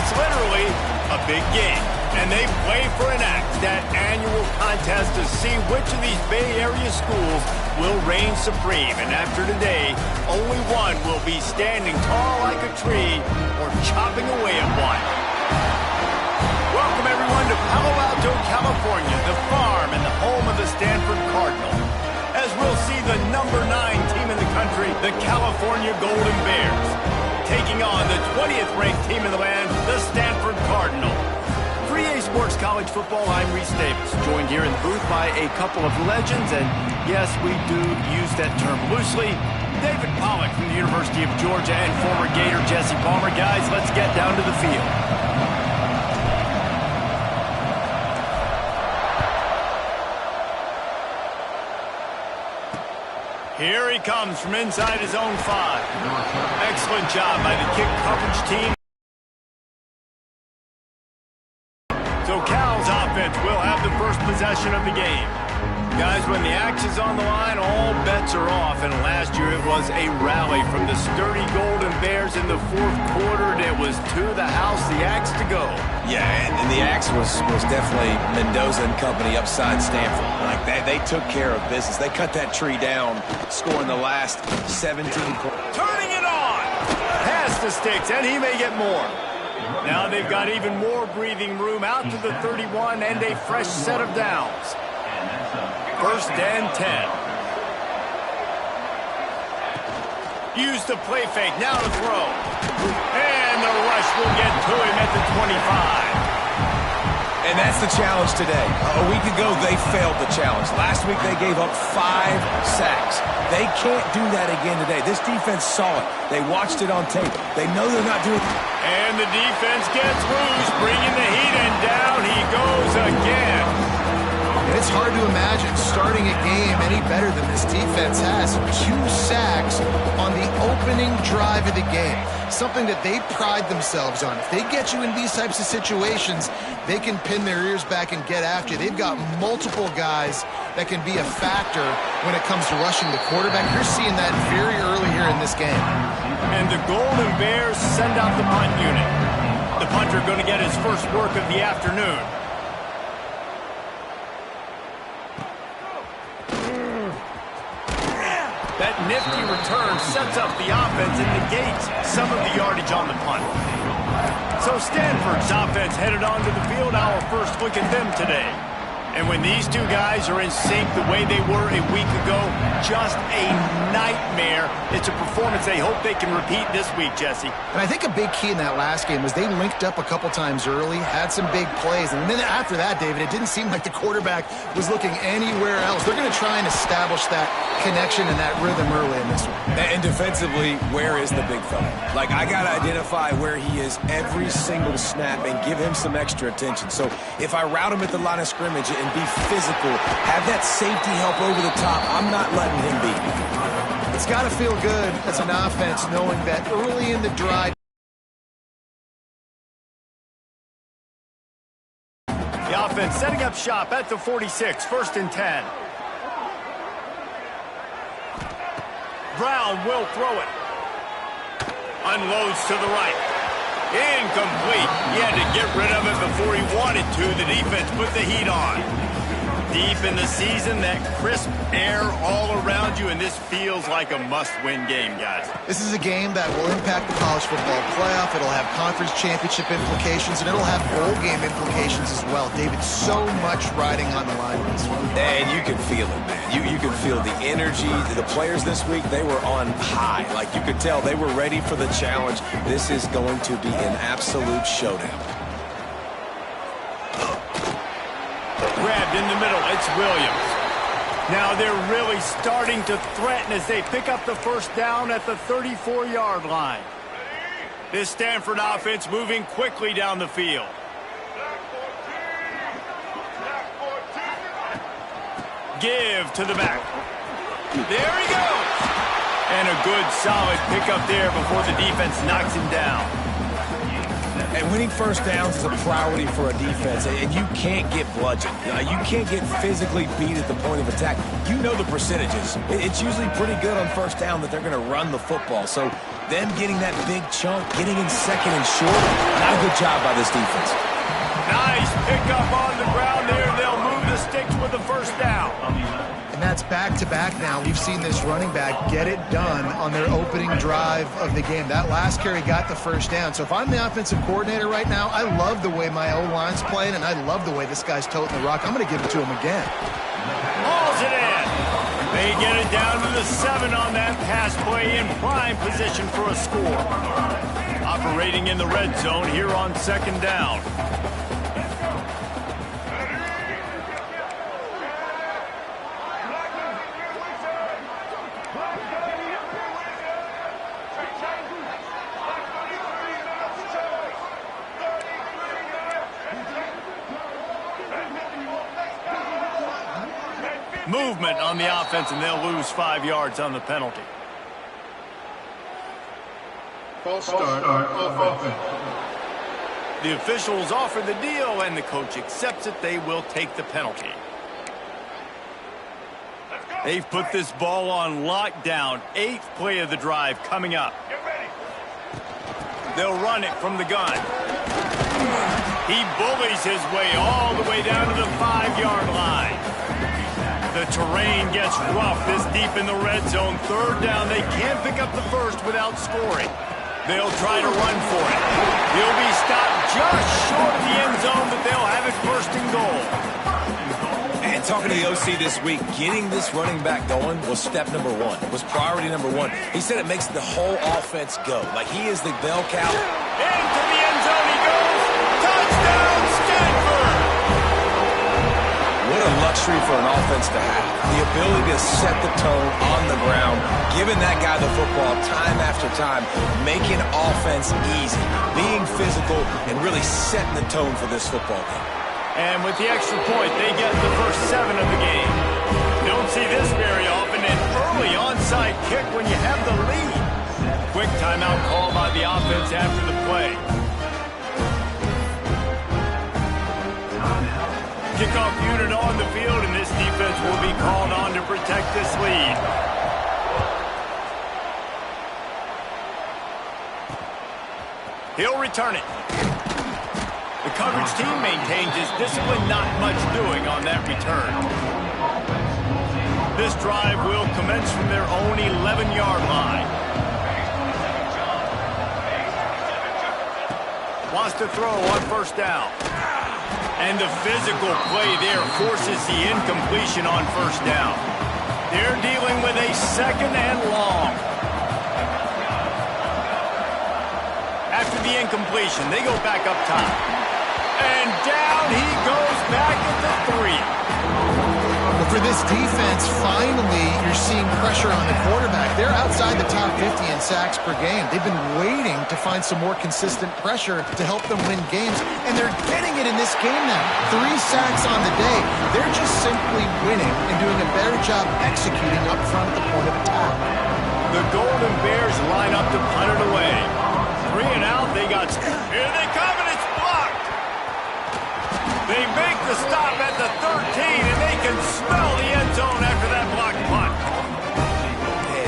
It's literally a big game. And they play for an axe, that annual contest to see which of these Bay Area schools will reign supreme. And after today, only one will be standing tall like a tree or chopping away at one. Welcome, everyone, to Palo Alto, California, the farm and the home of the Stanford Cardinal. As we'll see the number 9 team in the country, the California Golden Bears, taking on the 20th ranked team in the land, the Stanford Cardinal. 3A Sports College Football, I'm Reese Davis, joined here in the booth by a couple of legends, and yes, we do use that term loosely. David Pollack from the University of Georgia and former Gator Jesse Palmer. Guys, let's get down to the field. Here he comes from inside his own 5. Excellent job by the kick coverage team. So Cal's offense will have the first possession of the game. Guys, when the axe is on the line, all bets are off. And last year it was a rally from the sturdy Golden Bears in the 4th quarter. And it was to the house, the axe to go. Yeah, and the axe was definitely Mendoza and company upside Stanford. Like they took care of business. They cut that tree down, scoring the last 17 points. Turning it on! Pass to Sticks, and he may get more. Now they've got even more breathing room out to the 31 and a fresh set of downs. 1st and 10. Use the play fake, now to throw. And the rush will get to him at the 25. And that's the challenge today. A week ago, they failed the challenge. Last week, they gave up 5 sacks. They can't do that again today. This defense saw it. They watched it on tape. They know they're not doing it. And the defense gets loose, bringing the heat, and down he goes again. It's hard to imagine starting a game any better than this defense has. 2 sacks on the opening drive of the game. Something that they pride themselves on. If they get you in these types of situations, they can pin their ears back and get after you. They've got multiple guys that can be a factor when it comes to rushing the quarterback. You're seeing that very early here in this game. And the Golden Bears send out the punt unit. The punter going to get his first work of the afternoon. That nifty return sets up the offense and negates some of the yardage on the punt. So Stanford's offense headed onto the field. Our first look at them today. And when these two guys are in sync the way they were a week ago, just a nightmare. It's a performance they hope they can repeat this week, Jesse. And I think a big key in that last game was they linked up a couple times early, had some big plays. And then after that, David, it didn't seem like the quarterback was looking anywhere else. They're going to try and establish that connection and that rhythm early in this one. And defensively, where is the big fella? Like, I got to identify where he is every single snap and give him some extra attention. So if I route him at the line of scrimmage and be physical, have that safety help over the top, I'm not letting him beat me. It's got to feel good as an offense knowing that early in the drive. The offense setting up shop at the 46, 1st and 10. Brown will throw it. Unloads to the right. Incomplete. He had to get rid of it before he wanted to. The defense put the heat on. Deep in the season, that crisp air all around you, and this feels like a must-win game, guys. This is a game that will impact the college football playoff. It'll have conference championship implications, and it'll have bowl game implications as well. David, so much riding on the line in this one. And you can feel it, man. You can feel the energy. The players this week, they were on high. Like, you could tell they were ready for the challenge. This is going to be an absolute showdown. Grabbed in the middle, it's Williams. Now they're really starting to threaten as they pick up the first down at the 34-yard line. This Stanford offense moving quickly down the field. Give to the back. There he goes. And a good solid pickup there before the defense knocks him down. And winning first downs is a priority for a defense, and you can't get bludgeoned. You can't get physically beat at the point of attack. You know the percentages. It's usually pretty good on first down that they're going to run the football. So them getting that big chunk, getting in second and short, not a good job by this defense. Nice pickup on the ground there. They'll move the sticks with the first down. And that's back-to-back now. We've seen this running back get it done on their opening drive of the game. That last carry got the first down. So if I'm the offensive coordinator right now, I love the way my O-line's playing, and I love the way this guy's toting the rock. I'm going to give it to him again. Hauls it in. They get it down to the 7 on that pass play, in prime position for a score. Operating in the red zone here on second down. Movement on the offense, and they'll lose 5 yards on the penalty. False start offense. The officials offer the deal, and the coach accepts it. They will take the penalty. They've put this ball on lockdown. 8th play of the drive coming up. They'll run it from the gun. He bullies his way all the way down to the 5-yard line. The terrain gets rough this deep in the red zone. 3rd down. They can't pick up the first without scoring. They'll try to run for it. He'll be stopped just short of the end zone, but they'll have it 1st and goal. And talking to the OC this week, getting this running back going was step number 1, was priority number 1. He said it makes the whole offense go. Like he is the bell cow. Into the end zone he goes. Touchdown, Stanford! What a luxury for an offense to have. The ability to set the tone on the ground, giving that guy the football time after time, making offense easy, being physical, and really setting the tone for this football game. And with the extra point, they get the first 7 of the game. Don't see this very often, an early onside kick when you have the lead. Quick timeout call by the offense after the play. Kickoff unit on the field, and this defense will be called on to protect this lead. He'll return it. The coverage team maintains his discipline, not much doing on that return. This drive will commence from their own 11-yard line. Wants to throw on 1st down. And the physical play there forces the incompletion on 1st down. They're dealing with a 2nd and long. After the incompletion, they go back up top. And down he goes back at the 3. But for this defense, finally, you're seeing pressure on the quarterback. They're outside the top 50 in sacks per game. They've been waiting to find some more consistent pressure to help them win games, and they're getting it in this game now. 3 sacks on the day. They're just simply winning and doing a better job executing up front at the point of attack. The Golden Bears line up to punt it away. 3 and out, they got... Here they come, and it's blocked! They make the stop at the 13, and they can smell the end zone after that blocked punt.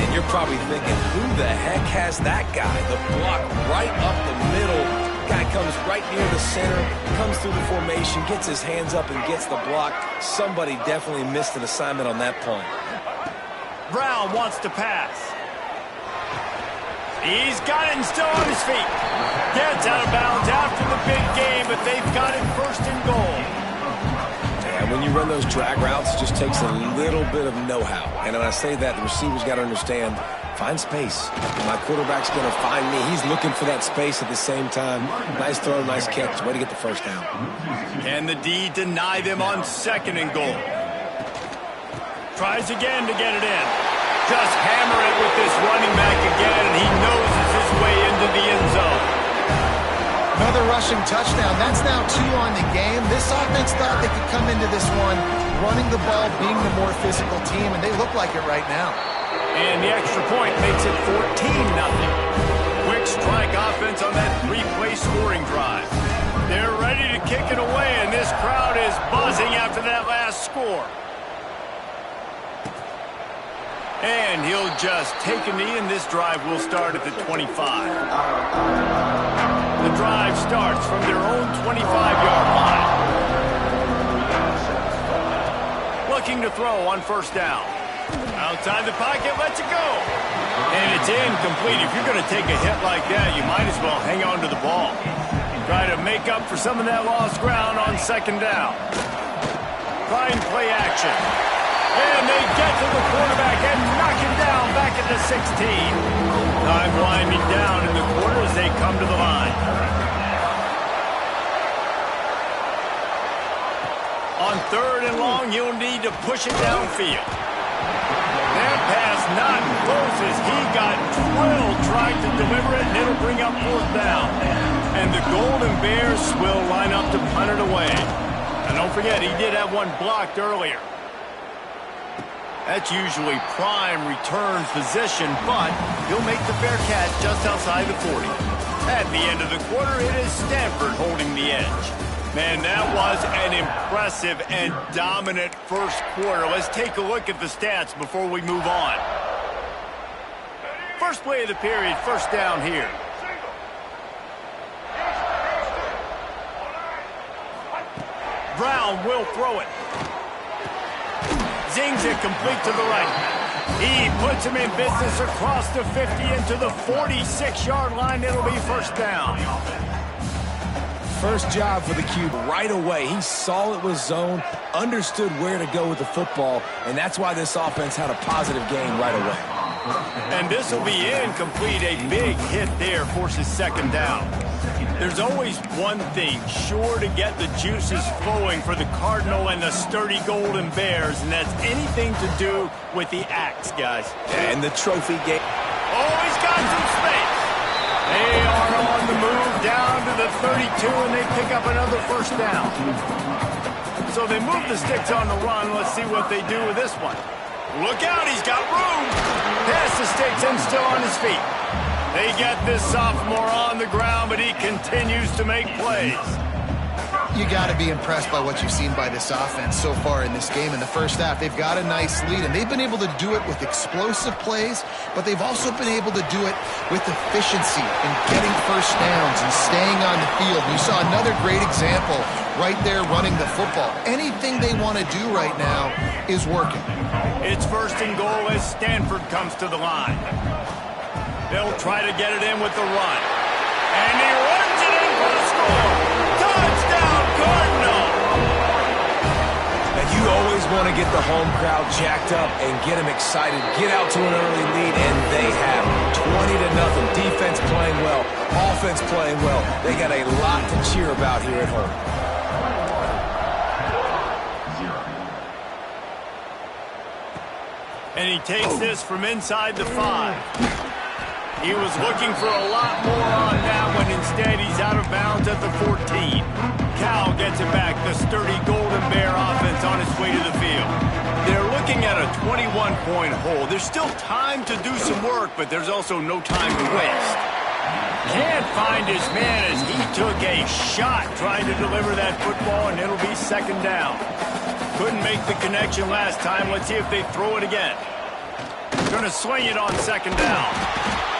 And you're probably thinking, who the heck has that guy? The block right up the middle. Guy comes right near the center, comes through the formation, gets his hands up and gets the block. Somebody definitely missed an assignment on that punt. Brown wants to pass. He's got it and still on his feet. Gets out of bounds after the big game, but they've got it 1st and goal. And when you run those drag routes, it just takes a little bit of know-how. And when I say that, the receiver's got to understand, find space. My quarterback's going to find me. He's looking for that space at the same time. Nice throw, nice catch. Way to get the 1st down. Can the D deny them on 2nd and goal? Tries again to get it in. Just hammer it with this running back again, and he noses his way into the end zone. Another rushing touchdown. That's now 2 on the game. This offense thought they could come into this one running the ball, being the more physical team, and they look like it right now. And the extra point makes it 14-0. Quick strike offense on that three-play scoring drive. They're ready to kick it away, and this crowd is buzzing after that last score. And he'll just take a knee, and this drive will start at the 25. The drive starts from their own 25-yard line. Looking to throw on first down. Outside the pocket, lets it go. And it's incomplete. If you're going to take a hit like that, you might as well hang on to the ball. Try to make up for some of that lost ground on second down. Trying play action. And they get to the quarterback and knock him down back at the 16. Time winding down in the quarter as they come to the line. On third and long, you'll need to push it downfield. That pass not close as he got drilled trying to deliver it, and it'll bring up fourth down. And the Golden Bears will line up to punt it away. And don't forget, he did have one blocked earlier. That's usually prime return position, but he'll make the fair catch just outside the 40. At the end of the quarter, it is Stanford holding the edge. Man, that was an impressive and dominant first quarter. Let's take a look at the stats before we move on. First play of the period, first down here. Brown will throw it. Zings it complete to the right. He puts him in business across the 50 into the 46-yard line. It'll be first down. First job for the Cube right away. He saw it was zone, understood where to go with the football, and that's why this offense had a positive gain right away. And this will be incomplete. A big hit there forces second down. There's always one thing sure to get the juices flowing for the Cardinal and the sturdy Golden Bears, and that's anything to do with the axe, guys. And the trophy game. Oh, he's got some space. They are on the move down to the 32, and they pick up another first down. So they move the sticks on the run. Let's see what they do with this one. Look out, he's got room. Pass the sticks and still on his feet. They get this sophomore on the ground, but he continues to make plays. You got to be impressed by what you've seen by this offense so far in this game. In the first half, they've got a nice lead, and they've been able to do it with explosive plays, but they've also been able to do it with efficiency and getting first downs and staying on the field. You saw another great example right there running the football. Anything they want to do right now is working. It's first and goal as Stanford comes to the line. They'll try to get it in with the run. And he runs it in for the score. Touchdown, Cardinal! And you always want to get the home crowd jacked up and get them excited. Get out to an early lead, and they have 20-0. Defense playing well. Offense playing well. They got a lot to cheer about here at home. And he takes this from inside the 5. He was looking for a lot more on that one. Instead, he's out of bounds at the 14. Cal gets it back. The sturdy Golden Bear offense on its way to the field. They're looking at a 21-point hole. There's still time to do some work, but there's also no time to waste. Can't find his man as he took a shot trying to deliver that football, and it'll be second down. Couldn't make the connection last time. Let's see if they throw it again. Going to swing it on second down.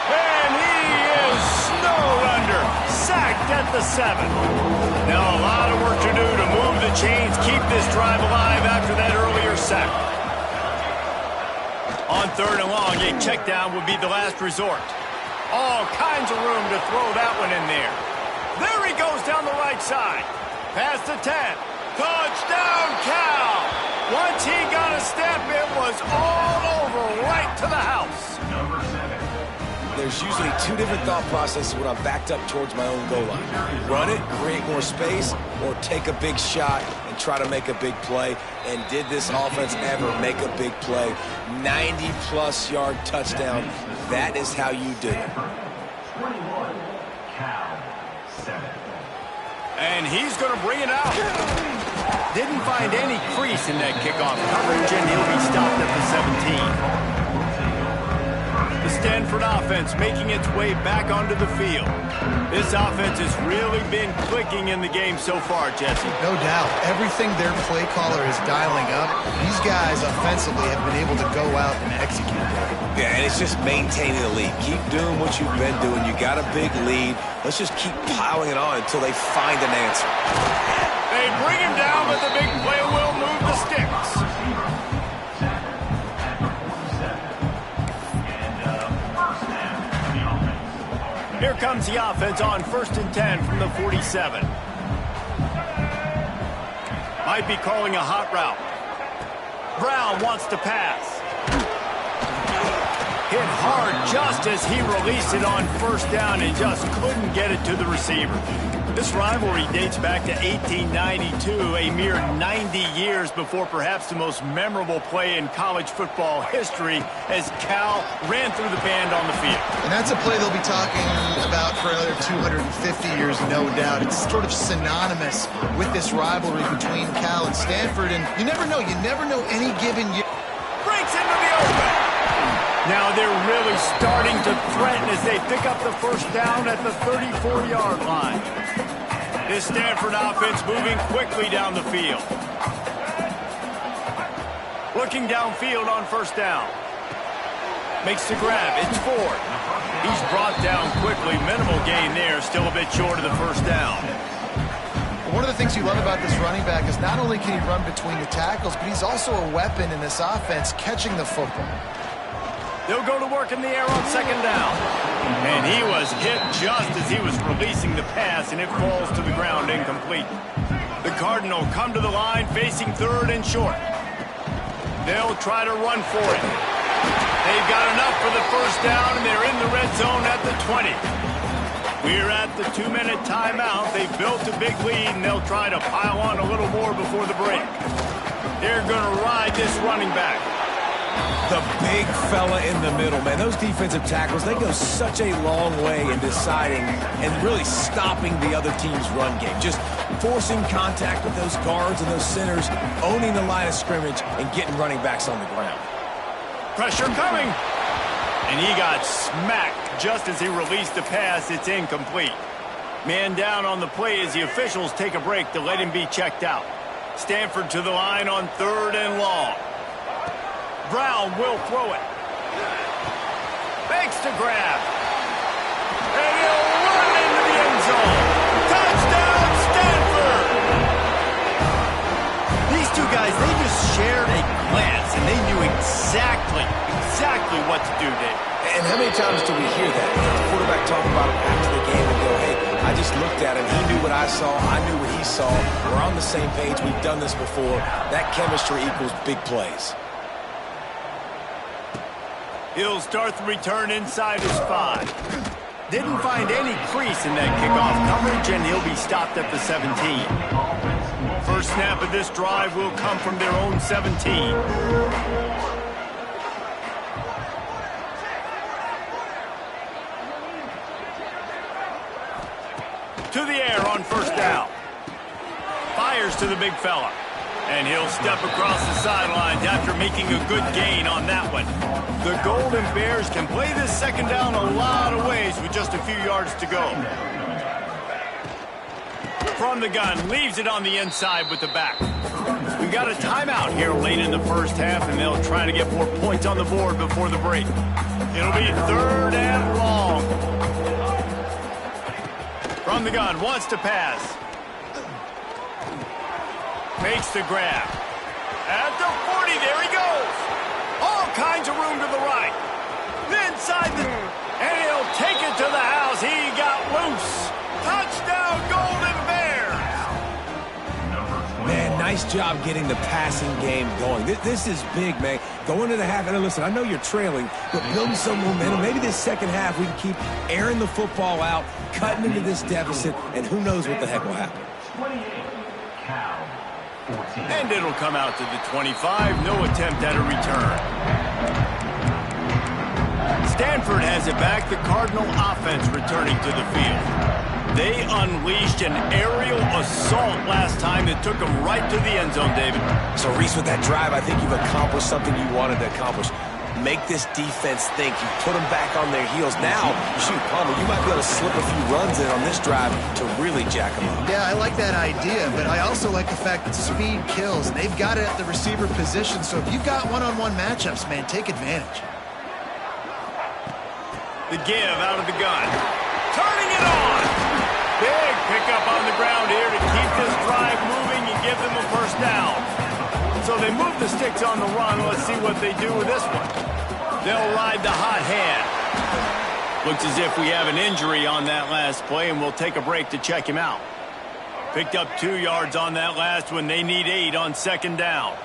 And he is snowed under, sacked at the 7. Now a lot of work to do to move the chains, keep this drive alive after that earlier sack. On third and long, a check down would be the last resort. All kinds of room to throw that one in there. There he goes down the right side. Past the 10. Touchdown, Cal! Once he got a step, it was all over, right to the house. There's usually two different thought processes when I'm backed up towards my own goal line. Run it, create more space, or take a big shot and try to make a big play. And did this offense ever make a big play? 90-plus yard touchdown. That is how you do it. And he's going to bring it out. Didn't find any crease in that kickoff coverage, and he'll be stopped at the 17. The The Stanford offense making its way back onto the field. This offense has really been clicking in the game so far, Jesse. No doubt. Everything their play caller is dialing up, these guys offensively have been able to go out and execute that. Yeah, and it's just maintaining the lead. Keep doing what you've been doing. You got a big lead. Let's just keep piling it on until they find an answer. They bring him down, but the big play will move the sticks. Here comes the offense on 1st and 10 from the 47. Might be calling a hot route. Brown wants to pass. Hit hard just as he released it on 1st down and just couldn't get it to the receiver. This rivalry dates back to 1892, a mere 90 years before perhaps the most memorable play in college football history as Cal ran through the band on the field. And that's a play they'll be talking about for another 250 years, no doubt. It's sort of synonymous with this rivalry between Cal and Stanford, and you never know any given year. Breaks into the open. Now they're really starting to threaten as they pick up the 1st down at the 34-yard line. This Stanford offense moving quickly down the field. Looking downfield on 1st down. Makes the grab. It's Ford. He's brought down quickly. Minimal gain there. Still a bit short of the 1st down. One of the things you love about this running back is not only can he run between the tackles, but he's also a weapon in this offense catching the football. They'll go to work in the air on 2nd down. And he was hit just as he was releasing the pass, and it falls to the ground incomplete. The Cardinal come to the line facing 3rd and short. They'll try to run for it. They've got enough for the 1st down, and they're in the red zone at the 20. We're at the 2-minute timeout. They've built a big lead, and they'll try to pile on a little more before the break. They're going to ride this running back. The big fella in the middle, man. Those defensive tackles, they go such a long way in deciding and really stopping the other team's run game. Just forcing contact with those guards and those centers, owning the line of scrimmage, and getting running backs on the ground. Pressure coming. And he got smacked just as he released the pass. It's incomplete. Man down on the play as the officials take a break to let him be checked out. Stanford to the line on 3rd and long. Brown will throw it. Makes the grab. And he'll run into the end zone. Touchdown, Stanford! These two guys, they just shared a glance, and they knew exactly what to do, Dave. And how many times do we hear that? The quarterback talk about it after the game and go, hey, I just looked at him. He knew what I saw. I knew what he saw. We're on the same page. We've done this before. That chemistry equals big plays. He'll start the return inside his 5. Didn't find any crease in that kickoff coverage, and he'll be stopped at the 17. First snap of this drive will come from their own 17. To the air on 1st down. Fires to the big fella. And he'll step across the sidelines after making a good gain on that one. The Golden Bears can play this 2nd down a lot of ways with just a few yards to go. From the gun, leaves it on the inside with the back. We got a timeout here late in the 1st half, and they'll try to get more points on the board before the break. It'll be 3rd and long. From the gun, wants to pass. Makes the grab. At the 40, there he goes. All kinds of room to the right. Inside the... And he'll take it to the house. He got loose. Touchdown, Golden Bears. Man, nice job getting the passing game going. This is big, man. Going to the half. And listen, I know you're trailing, but building some momentum. Maybe this 2nd half we can keep airing the football out, cutting into this deficit, and who knows what the heck will happen. And it'll come out to the 25. No attempt at a return. Stanford has it back. The Cardinal offense returning to the field. They unleashed an aerial assault last time that took them right to the end zone, David. So, Reese, with that drive, I think you've accomplished something you wanted to accomplish. make this defense think. You put them back on their heels. Now, shoot, Palmer, you might be able to slip a few runs in on this drive to really jack them up. Yeah, I like that idea, but I also like the fact that speed kills, and they've got it at the receiver position, so if you've got one-on-one matchups, man, take advantage. The give out of the gun. Turning it on. Big pickup on the ground here to keep this drive moving and give them a first down. So they move the sticks on the run. Let's see what they do with this one. They'll ride the hot hand. Looks as if we have an injury on that last play, and we'll take a break to check him out. Picked up 2 yards on that last one. They need 8 on second down.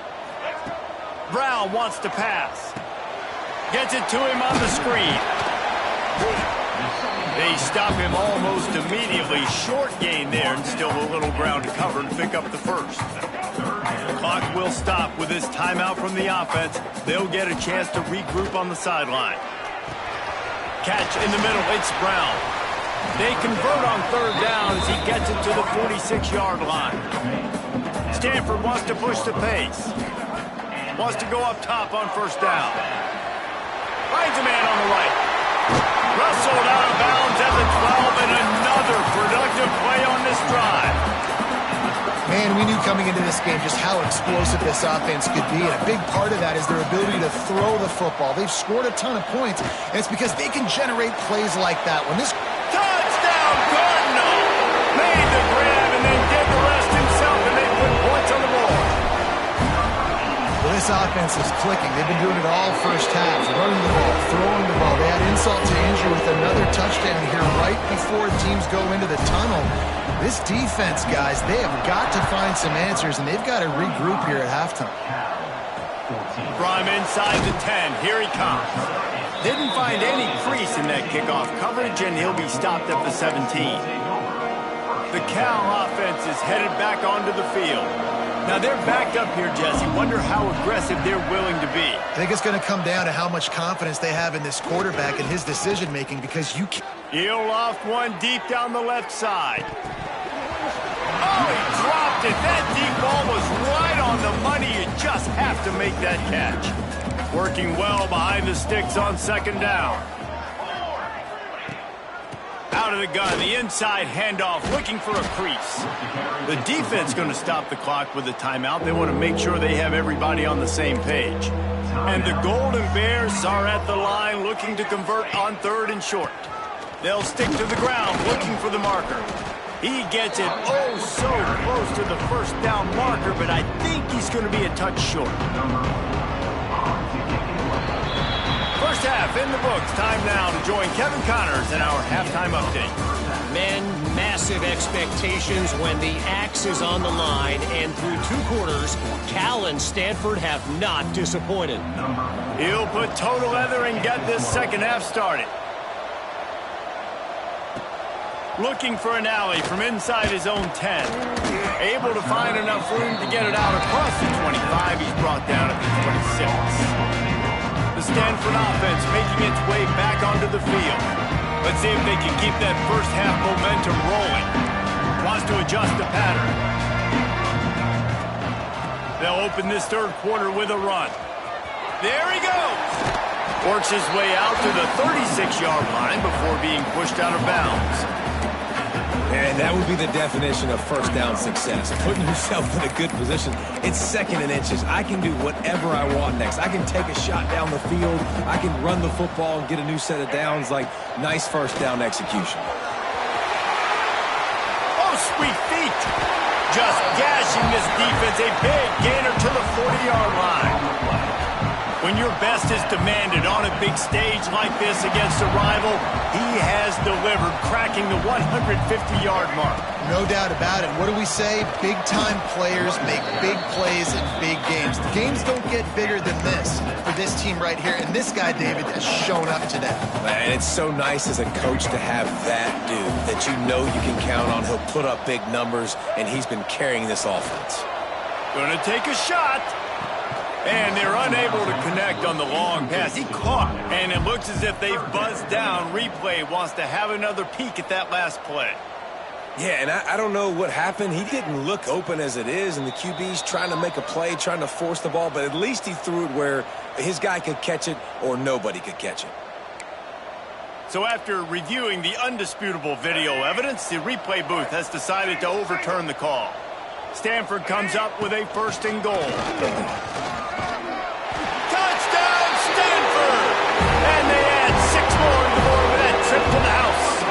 Brown wants to pass. Gets it to him on the screen. They stop him almost immediately. Short gain there, and still a little ground to cover and pick up the first. The clock will stop with this timeout from the offense. They'll get a chance to regroup on the sideline. Catch in the middle. It's Brown. They convert on third down as he gets it to the 46-yard line. Stanford wants to push the pace. Wants to go up top on first down. Finds a man on the right. Wrestled out of bounds at the 12, and another productive play on this drive. Man, we knew coming into this game just how explosive this offense could be, and a big part of that is their ability to throw the football. They've scored a ton of points, and it's because they can generate plays like that. When this touchdown, Cardinal! Made the grab and then did the rest himself, and they put points on the board. Well, this offense is clicking. They've been doing it all first half, running the ball, throwing the ball. They had insult to injury with another touchdown here right before teams go into the tunnel. This defense, guys, they have got to find some answers, and they've got to regroup here at halftime. From inside the 10, here he comes. Didn't find any crease in that kickoff coverage, and he'll be stopped at the 17. The Cal offense is headed back onto the field. Now they're backed up here, Jesse. Wonder how aggressive they're willing to be. I think it's going to come down to how much confidence they have in this quarterback and his decision-making, because you can't. He'll loft one deep down the left side. Oh, he dropped it. That deep ball was right on the money. You just have to make that catch. Working well behind the sticks on second down. Out of the gun, the inside handoff, looking for a crease. The defense going to stop the clock with a timeout. They want to make sure they have everybody on the same page. And the Golden Bears are at the line looking to convert on third and short. They'll stick to the ground looking for the marker. He gets it oh so close to the first down marker, but I think he's going to be a touch short. First half in the books. Time now to join Kevin Connors in our halftime update. Men, massive expectations when the axe is on the line, and through 2 quarters, Cal and Stanford have not disappointed. He'll put total leather and get this second half started. Looking for an alley from inside his own 10. Able to find enough room to get it out across the 25. He's brought down at the 26. The Stanford offense making its way back onto the field. Let's see if they can keep that first half momentum rolling. Wants to adjust the pattern. They'll open this third quarter with a run. There he goes. Works his way out to the 36-yard line before being pushed out of bounds. And that would be the definition of first down success. Putting yourself in a good position. It's second and inches. I can do whatever I want next. I can take a shot down the field. I can run the football and get a new set of downs. Like, nice first down execution. Oh, sweet feet. Just gashing this defense. A big gainer to the 40-yard line. When your best is demanded on a big stage like this against a rival, he has delivered, cracking the 150-yard mark. No doubt about it. What do we say? Big-time players make big plays in big games. The games don't get bigger than this for this team right here, and this guy, David, has shown up today. And it's so nice as a coach to have that dude that you know you can count on. He'll put up big numbers, and he's been carrying this offense. Gonna take a shot. And they're unable to connect on the long pass. He caught, and it looks as if they've buzzed down. Replay wants to have another peek at that last play. Yeah, and I don't know what happened. He didn't look open as it is, and the QB's trying to make a play, trying to force the ball, but at least he threw it where his guy could catch it or nobody could catch it. So after reviewing the undisputable video evidence, the replay booth has decided to overturn the call. Stanford comes up with a 1st and goal. Touchdown, Stanford! And they add 6 more to the board with that trip to the house.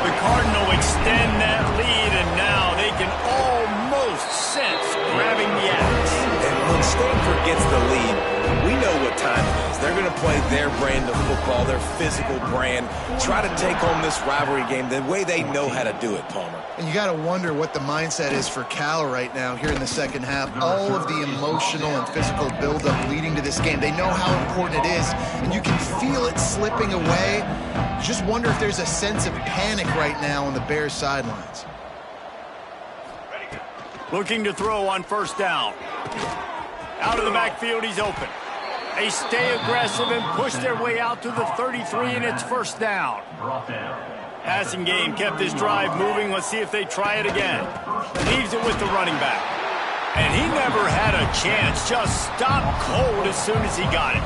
The Cardinal extend that lead, and now they can almost sense grabbing the axe. And when Stanford gets the lead, we know what time it is. They're going to play their brand of football, their physical brand, try to take home this rivalry game the way they know how to do it, Palmer. And you got to wonder what the mindset is for Cal right now here in the second half. All of the emotional and physical buildup leading to this game. They know how important it is, and you can feel it slipping away. Just wonder if there's a sense of panic right now on the Bears sidelines. Looking to throw on 1st down. Out of the backfield, he's open. They stay aggressive and push their way out to the 33, and it's 1st down. Passing game kept his drive moving. Let's see if they try it again. Leaves it with the running back. And he never had a chance. Just stopped cold as soon as he got it.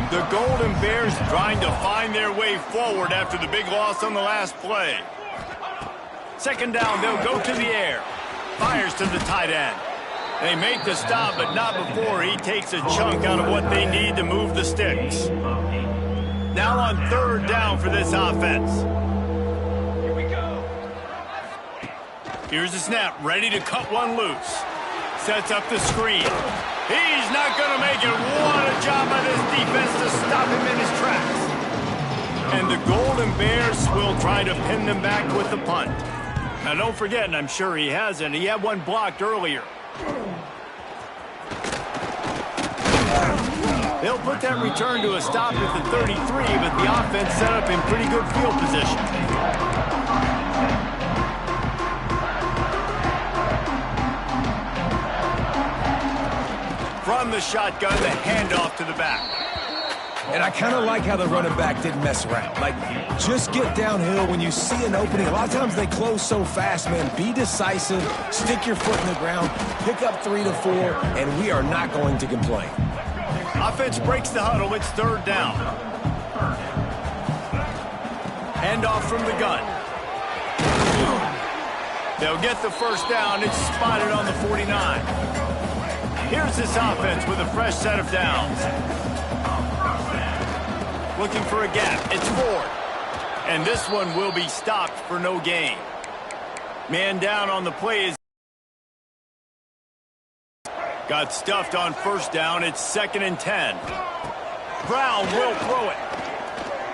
The Golden Bears trying to find their way forward after the big loss on the last play. 2nd down, they'll go to the air. Fires to the tight end. They make the stop, but not before he takes a chunk out of what they need to move the sticks. Now on 3rd down for this offense. Here we go. Here's the snap, ready to cut one loose. Sets up the screen. He's not going to make it. What a job by this defense to stop him in his tracks. And the Golden Bears will try to pin them back with the punt. Now don't forget, and I'm sure he hasn't, he had one blocked earlier. They'll put that return to a stop at the 33, but the offense set up in pretty good field position. From the shotgun, the handoff to the back. And I kind of like how the running back didn't mess around. Like, just get downhill when you see an opening. A lot of times they close so fast, man. Be decisive, stick your foot in the ground, pick up 3 to 4, and we are not going to complain. Offense breaks the huddle. It's 3rd down. Handoff from the gun. They'll get the 1st down. It's spotted on the 49. Here's this offense with a fresh set of downs. Looking for a gap. It's Ford. And this one will be stopped for no gain. Man down on the play is got stuffed on 1st down. It's 2nd and 10. Brown will throw it.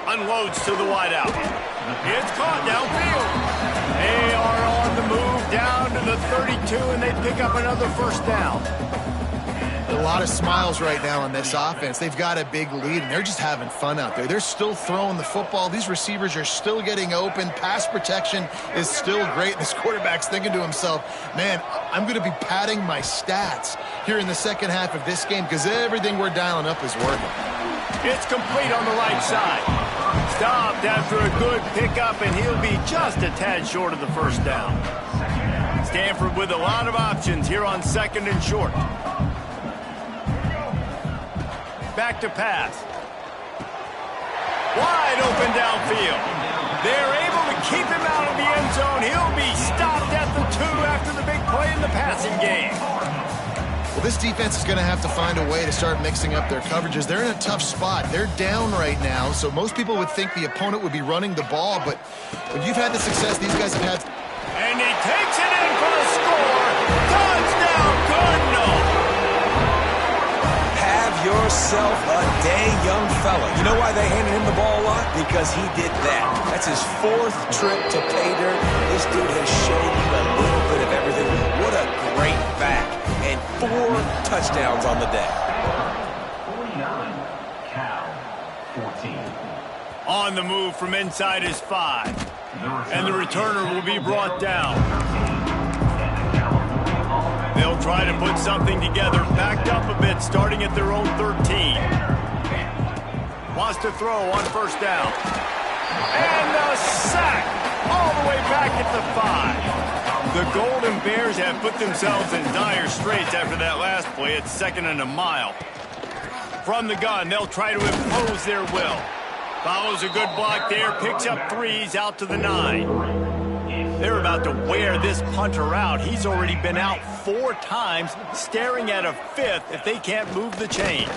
Unloads to the wideout. It's caught downfield. They are on the move down to the 32, and they pick up another 1st down. A lot of smiles right now on this offense. They've got a big lead, and they're just having fun out there. They're still throwing the football. These receivers are still getting open. Pass protection is still great. This quarterback's thinking to himself, man, I'm going to be padding my stats here in the second half of this game because everything we're dialing up is working. It's complete on the right side. Stopped after a good pickup, and he'll be just a tad short of the 1st down. Stanford with a lot of options here on 2nd and short. Back to pass. Wide open downfield. They're able to keep him out of the end zone. He'll be stopped at the 2 after the big play in the passing game. Well, this defense is going to have to find a way to start mixing up their coverages. They're in a tough spot. They're down right now, so most people would think the opponent would be running the ball, but when you've had the success these guys have had... And he takes it in for the score. Touchdown, Cardinal! Have yourself a day, young fella. You know why they handed him the ball a lot? Because he did that. That's his 4th trip to pay dirt. This dude has shown you a little bit of everything. What a great back. And 4 touchdowns on the day. 49, Cal, 14. On the move from inside his 5. And the returner will be brought down. They'll try to put something together, backed up a bit, starting at their own 13. Wants to throw on 1st down. And a sack all the way back the 5. The Golden Bears have put themselves in dire straits after that last play. It's 2nd and a mile. From the gun, they'll try to impose their will. Follows a good block there, picks up 3s out to the 9. They're about to wear this punter out. He's already been out 4 times, staring at a 5th if they can't move the chains.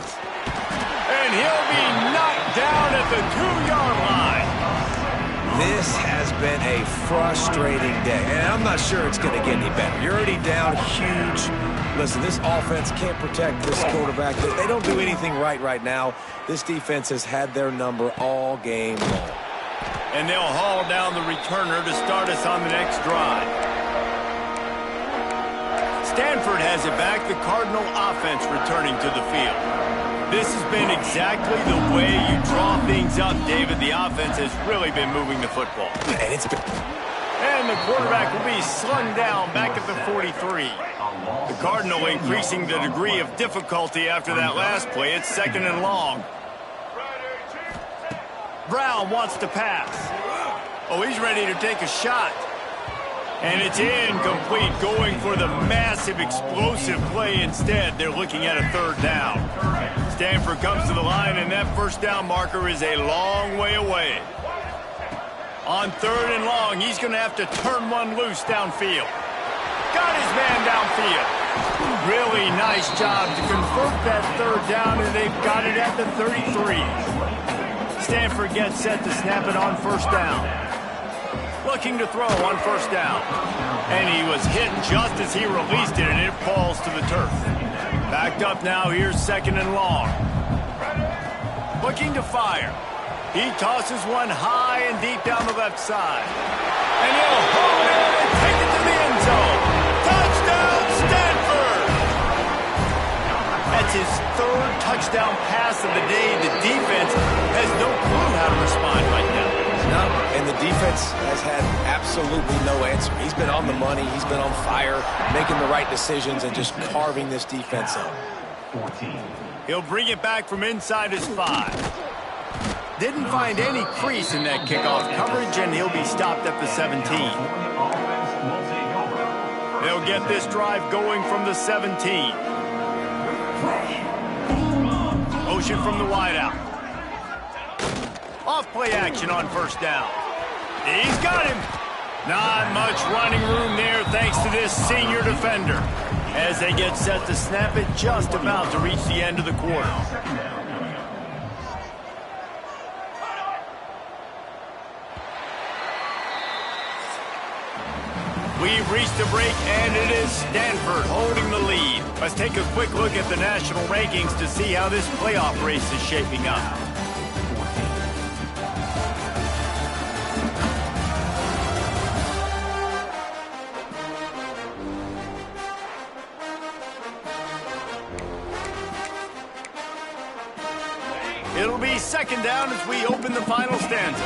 And he'll be knocked down at the 2-yard line. This has been a frustrating day, and I'm not sure it's going to get any better. You're already down huge. Listen, this offense can't protect this quarterback. They don't do anything right now. This defense has had their number all game long. And they'll haul down the returner to start us on the next drive. Stanford has it back, the Cardinal offense returning to the field. This has been exactly the way you draw things up, David. The offense has really been moving the football. And the quarterback will be slung down back at the 43. The Cardinal increasing the degree of difficulty after that last play. It's 2nd and long. Brown wants to pass. Oh, he's ready to take a shot. And it's incomplete, going for the massive explosive play instead. They're looking at a 3rd down. Stanford comes to the line, and that 1st down marker is a long way away. On 3rd and long, he's going to have to turn one loose downfield. Got his man downfield. Really nice job to convert that 3rd down, and they've got it at the 33. Stanford gets set to snap it on 1st down. Looking to throw on 1st down. And he was hit just as he released it, and it falls to the turf. Backed up now, here's 2nd and long. Looking to fire. He tosses one high and deep down the left side. And he'll hold it and take it to the end zone. Touchdown, Stanford! That's his 3rd touchdown pass of the day. The defense has no clue how to respond right now. No, and the defense has had absolutely no answer. He's been on the money. He's been on fire, making the right decisions and just carving this defense up. He'll bring it back from inside his 5. Didn't find any crease in that kickoff coverage, and he'll be stopped at the 17. They'll get this drive going from the 17. Motion from the wideout. Off play action on 1st down. He's got him. Not much running room there thanks to this senior defender. As they get set to snap it, just about to reach the end of the quarter. We've reached a break, and it is Stanford holding the lead. Let's take a quick look at the national rankings to see how this playoff race is shaping up. It'll be 2nd down as we open the final stanza.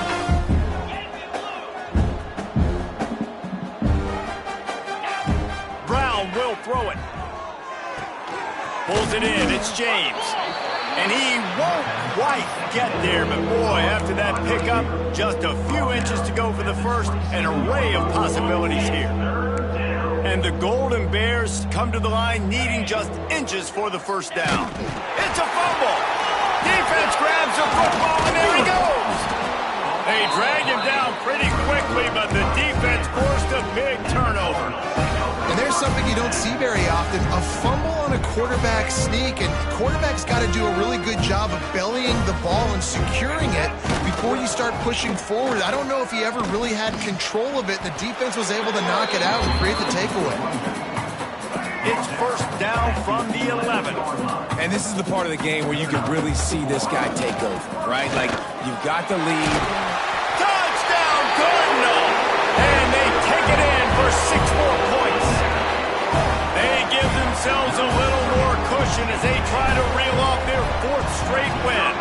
Brown will throw it. Pulls it in. It's James. And he won't quite get there, but boy, after that pickup, just a few inches to go for the 1st. An array of possibilities here. And the Golden Bears come to the line needing just inches for the 1st down. It's a fumble. Defense grabs the football, and there he goes. They drag him down pretty quickly, but the defense forced a big turnover. And there's something you don't see very often, a fumble on a quarterback sneak, and quarterback's got to do a really good job of bellying the ball and securing it before you start pushing forward. I don't know if he ever really had control of it. The defense was able to knock it out and create the takeaway. It's 1st down from the 11. And this is the part of the game where you can really see this guy take over, right? Like, you've got the lead. Touchdown, Cardinal! And they take it in for 6 more points. They give themselves a little more cushion as they try to reel off their 4th straight win.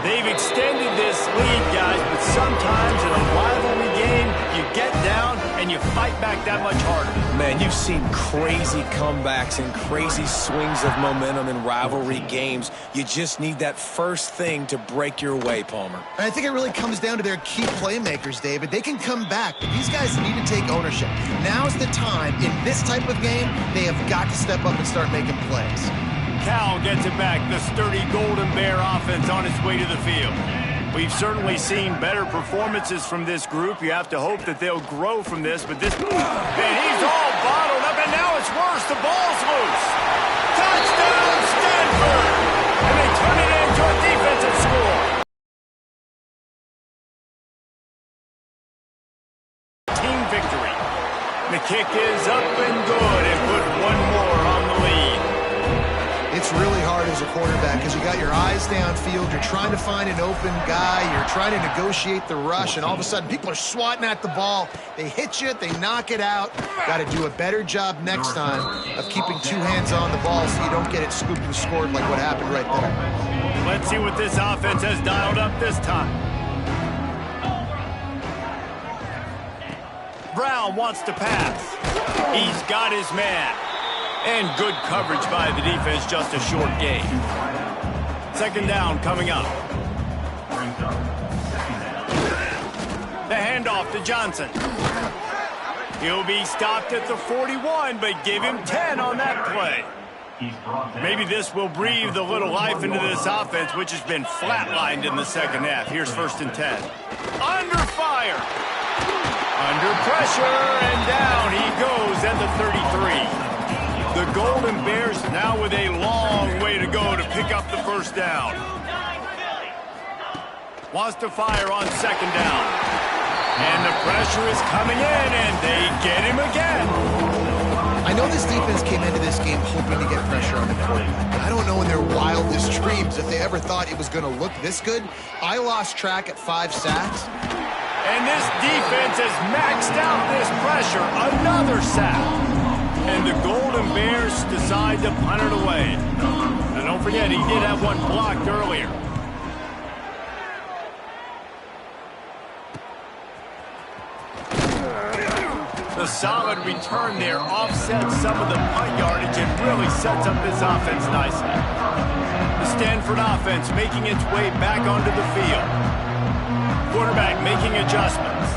They've extended this lead, guys, but sometimes in a rivalry game, you get down and and you fight back that much harder. Man, you've seen crazy comebacks and crazy swings of momentum in rivalry games. You just need that first thing to break your way, Palmer. I think it really comes down to their key playmakers, David. They can come back, but these guys need to take ownership. Now's the time. In this type of game, they have got to step up and start making plays. Cal gets it back. The sturdy Golden Bear offense on its way to the field. We've certainly seen better performances from this group. You have to hope that they'll grow from this, but this... And he's all bottled up, and now it's worse. The ball's loose. Touchdown, Stanford! And they turn it into a defensive score. Team victory. The kick is up and good, and put one more on the lead. It's really hard as a quarterback because you got your eyes downfield. You're trying to find an open guy. You're trying to negotiate the rush, and all of a sudden people are swatting at the ball. They hit you. They knock it out. Got to do a better job next time of keeping two hands on the ball so you don't get it scooped and scored like what happened right there. Let's see what this offense has dialed up this time. Brown wants to pass. He's got his man. And good coverage by the defense, just a short gain. Second down coming up. The handoff to Johnson. He'll be stopped at the 41, but give him 10 on that play. Maybe this will breathe a little life into this offense, which has been flatlined in the second half. Here's 1st and 10. Under fire. Under pressure, and down he goes at the 33. The Golden Bears now with a long way to go to pick up the first down. Wants to fire on second down. And the pressure is coming in, and they get him again. I know this defense came into this game hoping to get pressure on the quarterback. I don't know in their wildest dreams if they ever thought it was going to look this good. I lost track at 5 sacks. And this defense has maxed out this pressure. Another sack. And the Golden Bears decide to punt it away. And don't forget, he did have one blocked earlier. The solid return there offsets some of the punt yardage and really sets up this offense nicely. The Stanford offense making its way back onto the field. Quarterback making adjustments.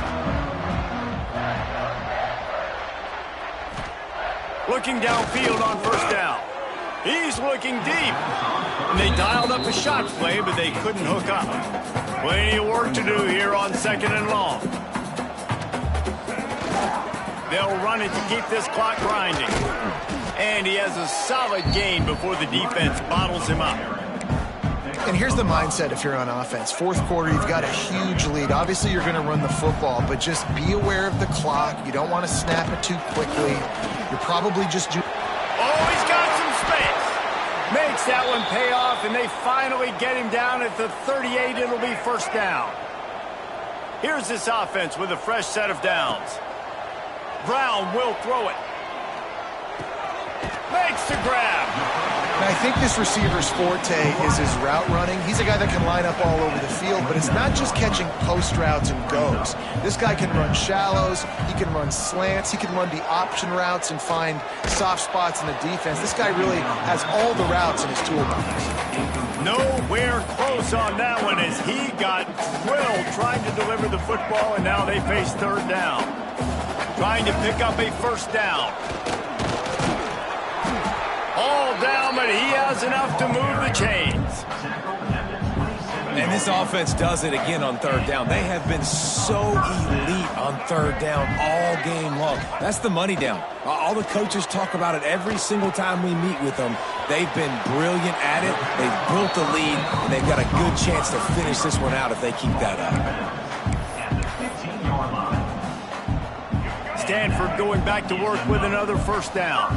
Looking downfield on first down. He's looking deep. And they dialed up a shot play, but they couldn't hook up. Plenty of work to do here on 2nd and long. They'll run it to keep this clock grinding. And he has a solid gain before the defense bottles him up. And here's the mindset if you're on offense. 4th quarter, you've got a huge lead. Obviously, you're going to run the football, but just be aware of the clock. You don't want to snap it too quickly. You're probably just... Oh, he's got some space. Makes that one pay off, and they finally get him down at the 38. It'll be first down. Here's this offense with a fresh set of downs. Brown will throw it. Makes the grab. And I think this receiver's forte is his route running. He's a guy that can line up all over the field, but it's not just catching post routes and goes. This guy can run shallows, he can run slants, he can run the option routes and find soft spots in the defense. This guy really has all the routes in his toolbox. Nowhere close on that one as he got drilled trying to deliver the football, and now they face third down. Trying to pick up a first down. All down, but he has enough to move the chains. And this offense does it again on third down. They have been so elite on third down all game long. That's the money down. All the coaches talk about it every single time we meet with them. They've been brilliant at it. They've built the lead, and they've got a good chance to finish this one out if they keep that up. Stanford going back to work with another first down.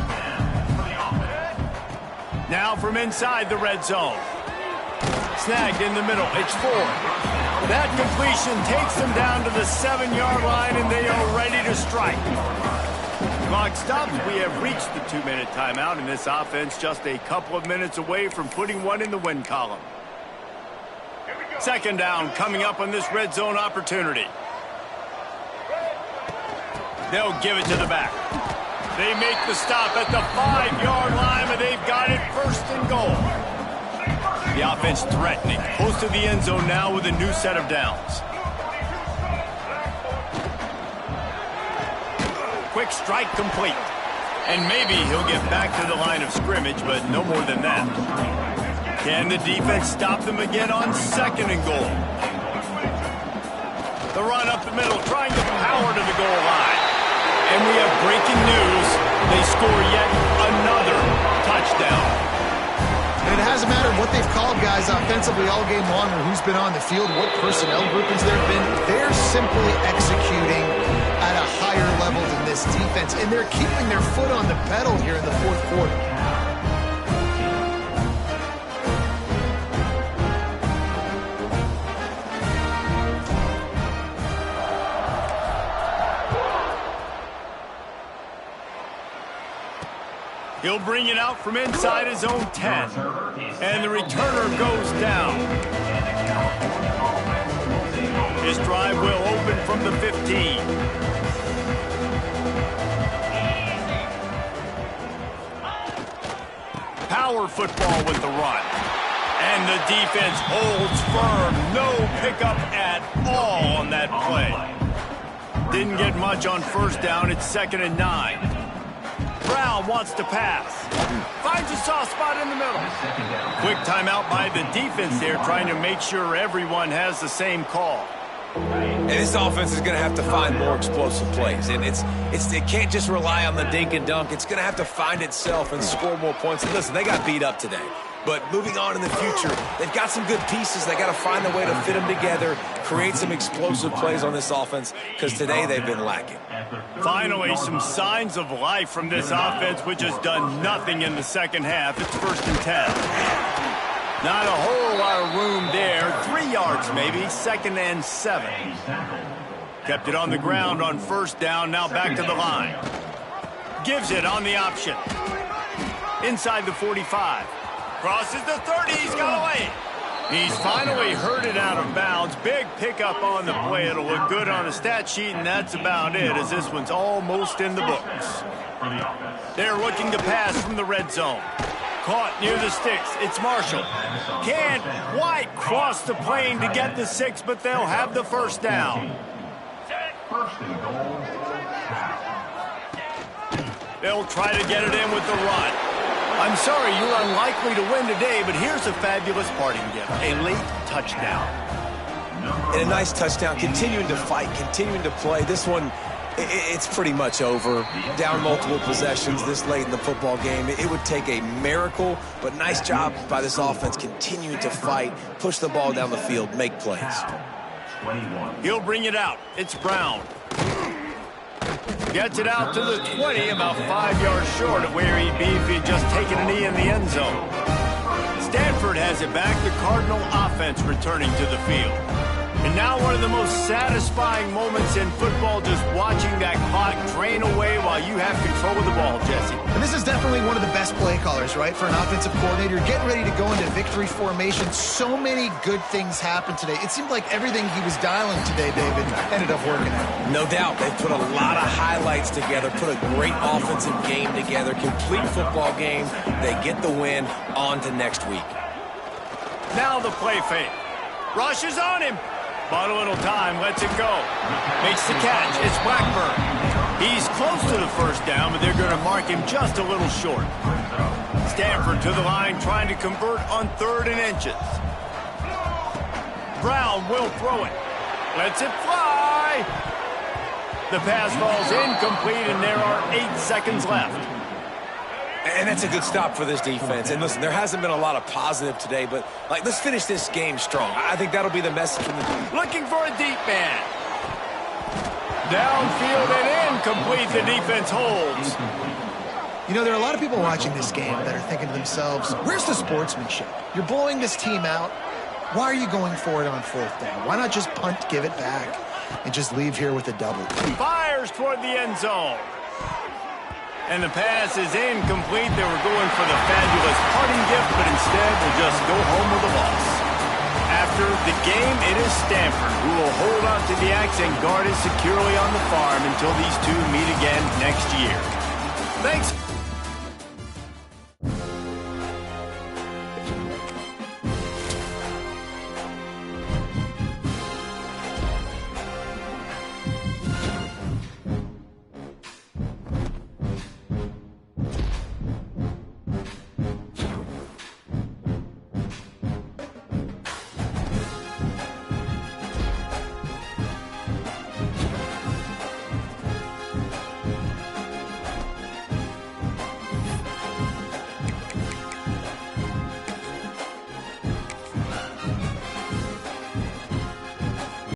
Now from inside the red zone. Snagged in the middle. It's 4. That completion takes them down to the 7-yard line, and they are ready to strike. Clock stops. We have reached the 2-minute timeout, and this offense just a couple of minutes away from putting one in the win column. Second down coming up on this red zone opportunity. They'll give it to the back. They make the stop at the 5-yard line, but they've got it first and goal. The offense threatening, close to the end zone now with a new set of downs. Quick strike complete. And maybe he'll get back to the line of scrimmage, but no more than that. Can the defense stop them again on second and goal? The run up the middle, trying to power to the goal line. And we have breaking news. They score yet another touchdown. And it hasn't mattered what they've called guys offensively all game long or who's been on the field, what personnel groupings there have been. They're simply executing at a higher level than this defense, and they're keeping their foot on the pedal here in the fourth quarter. He'll bring it out from inside his own 10. And the returner goes down. His drive will open from the 15. Power football with the run. And the defense holds firm. No pickup at all on that play. Didn't get much on first down. It's 2nd and 9. Brown wants to pass. Finds a soft spot in the middle. Quick timeout by the defense there, trying to make sure everyone has the same call. And this offense is going to have to find more explosive plays. And it can't just rely on the dink and dunk. It's going to have to find itself and score more points. And listen, they got beat up today. But moving on in the future, they've got some good pieces. They got to find a way to fit them together, create some explosive plays on this offense, because today they've been lacking. Finally, some signs of life from this offense, which has done nothing in the second half. It's 1st and 10. Not a whole lot of room there. 3 yards maybe. 2nd and 7. Kept it on the ground on first down. Now back to the line. Gives it on the option. Inside the 45. Crosses the 30. He's got away. He's finally herded out of bounds. Big pickup on the play. It'll look good on a stat sheet, and that's about it, as this one's almost in the books. They're looking to pass from the red zone. Caught near the sticks. It's Marshall. Can't quite cross the plane to get the 6, but they'll have the first down. They'll try to get it in with the run. I'm sorry, you're unlikely to win today, but here's a fabulous parting gift. A late touchdown. And a nice touchdown, continuing to fight, continuing to play. This one, it's pretty much over. Down multiple possessions this late in the football game. It would take a miracle, but nice job by this offense continuing to fight, push the ball down the field, make plays. He'll bring it out. It's Brown. Gets it out to the 20, about 5 yards short of where he'd be if he'd just taken a knee in the end zone. Stanford has it back. The Cardinal offense returning to the field. And now one of the most satisfying moments in football, just watching that clock drain away while you have control of the ball, Jesse. And this is definitely one of the best play callers, right, for an offensive coordinator. Getting ready to go into victory formation. So many good things happened today. It seemed like everything he was dialing today, David, ended up working out. No doubt. They've put a lot of highlights together, put a great offensive game together, complete football game. They get the win. On to next week. Now the play fake. Rush is on him. Bought a little time, lets it go. Makes the catch. It's Blackburn. He's close to the first down, but they're going to mark him just a little short. Stanford to the line, trying to convert on 3rd and inches. Brown will throw it. Lets it fly. The pass falls incomplete, and there are 8 seconds left. And that's a good stop for this defense. And listen, there hasn't been a lot of positive today, but let's finish this game strong. I think that'll be the message from the team. Looking for a deep man. Downfield and incomplete. The defense holds. You know, there are a lot of people watching this game that are thinking to themselves, where's the sportsmanship? You're blowing this team out. Why are you going for it on 4th down? Why not just punt, give it back, and just leave here with a double? Fires toward the end zone. And the pass is incomplete. They were going for the fabulous parting gift, but instead will just go home with a loss. After after the game, it is Stanford who will hold on to the axe and guard it securely on the farm until these two meet again next year. Thanks.